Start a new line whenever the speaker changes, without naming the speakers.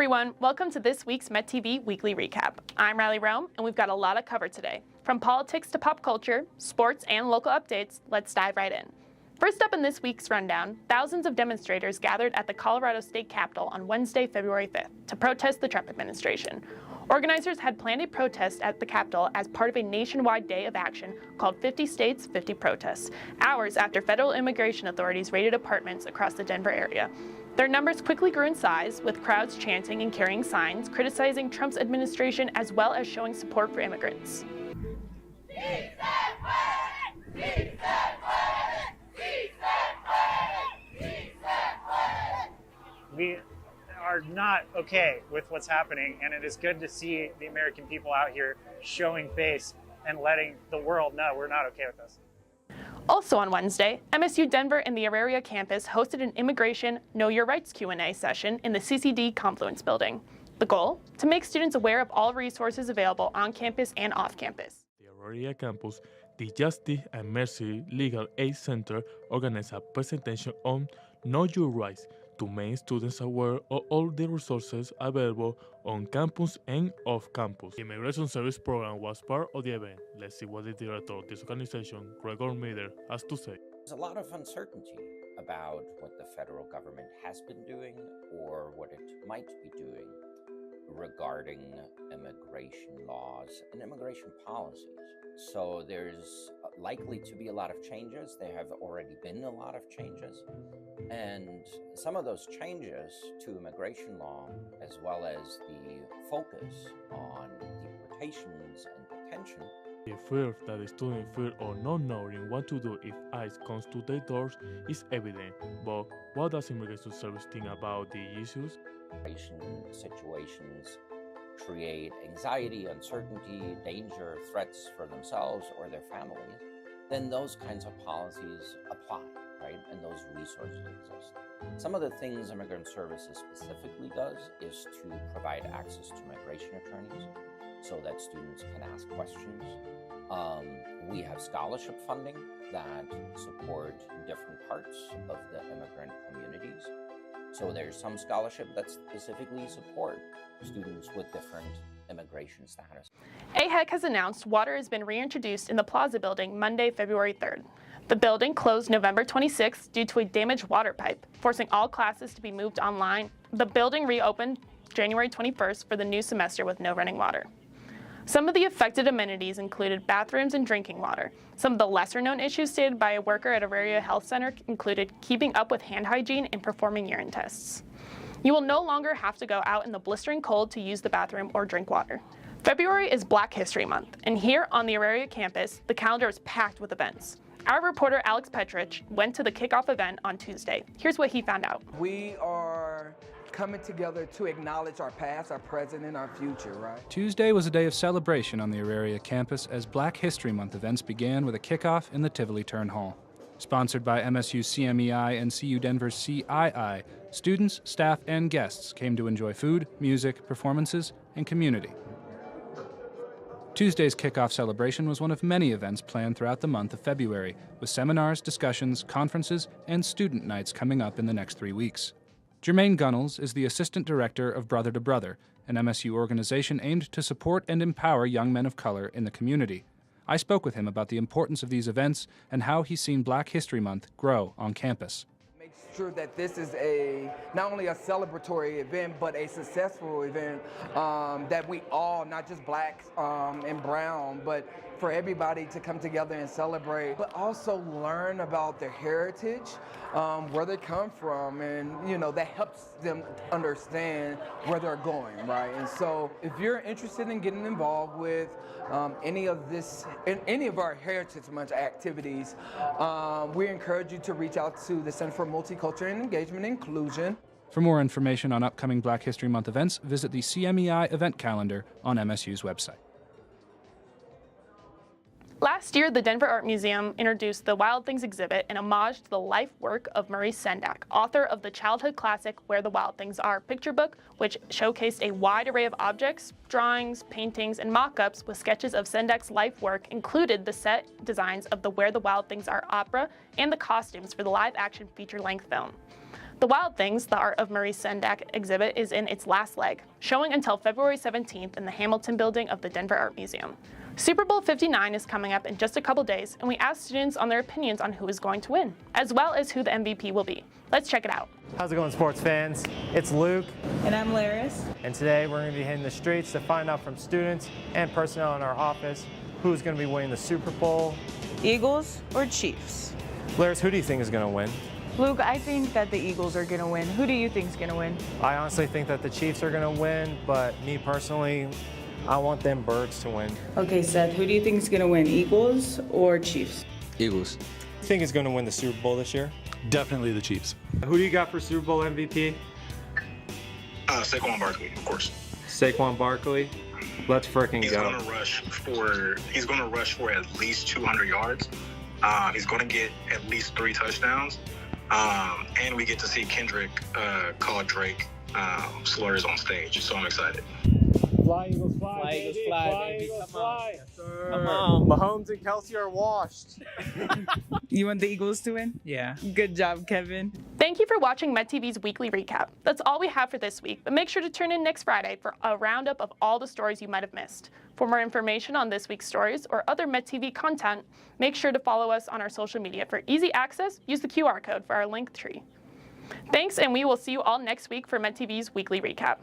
everyone, welcome to this week's Met TV Weekly Recap. I'm Riley Rome, and we've got a lot to cover today. From politics to pop culture, sports, and local updates, let's dive right in. First up in this week's rundown, thousands of demonstrators gathered at the Colorado State Capitol on Wednesday, February 5th, to protest the Trump administration. Organizers had planned a protest at the Capitol as part of a nationwide day of action called 50 States, 50 Protests, hours after federal immigration authorities raided apartments across the Denver area. Their numbers quickly grew in size, with crowds chanting and carrying signs, criticizing Trump's administration as well as showing support for immigrants.
We are not okay with what's happening, and it is good to see the American people out here showing face and letting the world know we're not okay with this.
Also on Wednesday, MSU Denver and the Auraria campus hosted an Immigration Know Your Rights Q&A session in the CCD Confluence building. The goal? To make students aware of all resources available on campus and off campus.
The Auraria campus, the Justice and Mercy Legal Aid Center organized a presentation on Know Your Rights to make students aware of all the resources available on campus and off campus. The Immigration Service Program was part of the event. Let's see what the director of this organization, Gregor Miller, has to say.
There's a lot of uncertainty about what the federal government has been doing or what it might be doing regarding immigration laws and immigration policies. So there's likely to be a lot of changes. There have already been a lot of changes. And some of those changes to immigration law, as well as the focus on deportations and detention.
The fear that the students feel or not knowing what to do if ICE comes to their doors is evident. But what does Immigration Service think about the issues?
Immigration situations create anxiety, uncertainty, danger, threats for themselves or their families, then those kinds of policies apply, right? And those resources exist. Some of the things Immigrant Services specifically does is to provide access to migration attorneys so that students can ask questions. We have scholarship funding that support different parts of the immigrant communities. So there's some scholarship that specifically support students with different immigration status.
AHEC has announced water has been reintroduced in the Plaza building Monday, February 3rd. The building closed November 26th due to a damaged water pipe, forcing all classes to be moved online. The building reopened January 21st for the new semester with no running water. Some of the affected amenities included bathrooms and drinking water. Some of the lesser-known issues stated by a worker at Auraria Health Center included keeping up with hand hygiene and performing urine tests. You will no longer have to go out in the blistering cold to use the bathroom or drink water. February is Black History Month, and here on the Auraria campus, the calendar is packed with events. Our reporter Alex Petrich went to the kickoff event on Tuesday. Here's what he found out.
We are coming together to acknowledge our past, our present, and our future, right?
Tuesday was a day of celebration on the Auraria campus as Black History Month events began with a kickoff in the Tivoli Turn Hall. Sponsored by MSU CMEI and CU Denver's CII, students, staff, and guests came to enjoy food, music, performances, and community. Tuesday's kickoff celebration was one of many events planned throughout the month of February, with seminars, discussions, conferences, and student nights coming up in the next 3 weeks. Jermaine Gunnels is the Assistant Director of Brother to Brother, an MSU organization aimed to support and empower young men of color in the community. I spoke with him about the importance of these events and how he's seen Black History Month grow on campus.
Make sure that this is not only a celebratory event, but a successful event that we all, not just blacks and brown, but for everybody to come together and celebrate, but also learn about their heritage, where they come from, and that helps them understand where they're going, right? And so if you're interested in getting involved with any of our Heritage Month activities, we encourage you to reach out to the Center for Multicultural Engagement and Inclusion.
For more information on upcoming Black History Month events, visit the CMEI event calendar on MSU's website.
Last year, the Denver Art Museum introduced the Wild Things exhibit in homage to the life work of Maurice Sendak, author of the childhood classic Where the Wild Things Are picture book, which showcased a wide array of objects, drawings, paintings, and mock-ups with sketches of Sendak's life work, included the set designs of the Where the Wild Things Are opera and the costumes for the live-action feature-length film. The Wild Things, the Art of Maurice Sendak exhibit is in its last leg, showing until February 17th in the Hamilton building of the Denver Art Museum. Super Bowl 59 is coming up in just a couple days, and we asked students on their opinions on who is going to win, as well as who the MVP will be. Let's check it out.
How's it going, sports fans? It's Luke.
And I'm Laryss.
And today we're going to be hitting the streets to find out from students and personnel in our office who's going to be winning the Super Bowl.
Eagles or Chiefs?
Laryss, who do you think is going to win?
Luke, I think that the Eagles are going to win. Who do you think is going to win?
I honestly think that the Chiefs are going to win, but me personally, I want them Birds to win.
Okay, Seth, who do you think is going to win, Eagles or Chiefs?
Eagles.
You think is going to win the Super Bowl this year?
Definitely the Chiefs.
Who do you got for Super Bowl MVP?
Saquon Barkley, of course.
Saquon Barkley. Let's freaking
He's
go.
He's going to rush for at least 200 yards. He's going to get at least 3 touchdowns. And we get to see Kendrick call Drake slurs on stage, so I'm excited.
Fly, Eagles, fly,
Fly,
baby.
Eagles, fly,
Fly,
baby.
Eagles,
Come
fly.
on.
Yes, sir.
Come on.
Mahomes and Kelsey are washed.
You want the Eagles to win?
Yeah.
Good job, Kevin.
Thank you for watching MedTV's weekly recap. That's all we have for this week, but make sure to tune in next Friday for a roundup of all the stories you might have missed. For more information on this week's stories or other MedTV content, make sure to follow us on our social media. For easy access, use the QR code for our link tree. Thanks, and we will see you all next week for MedTV's weekly recap.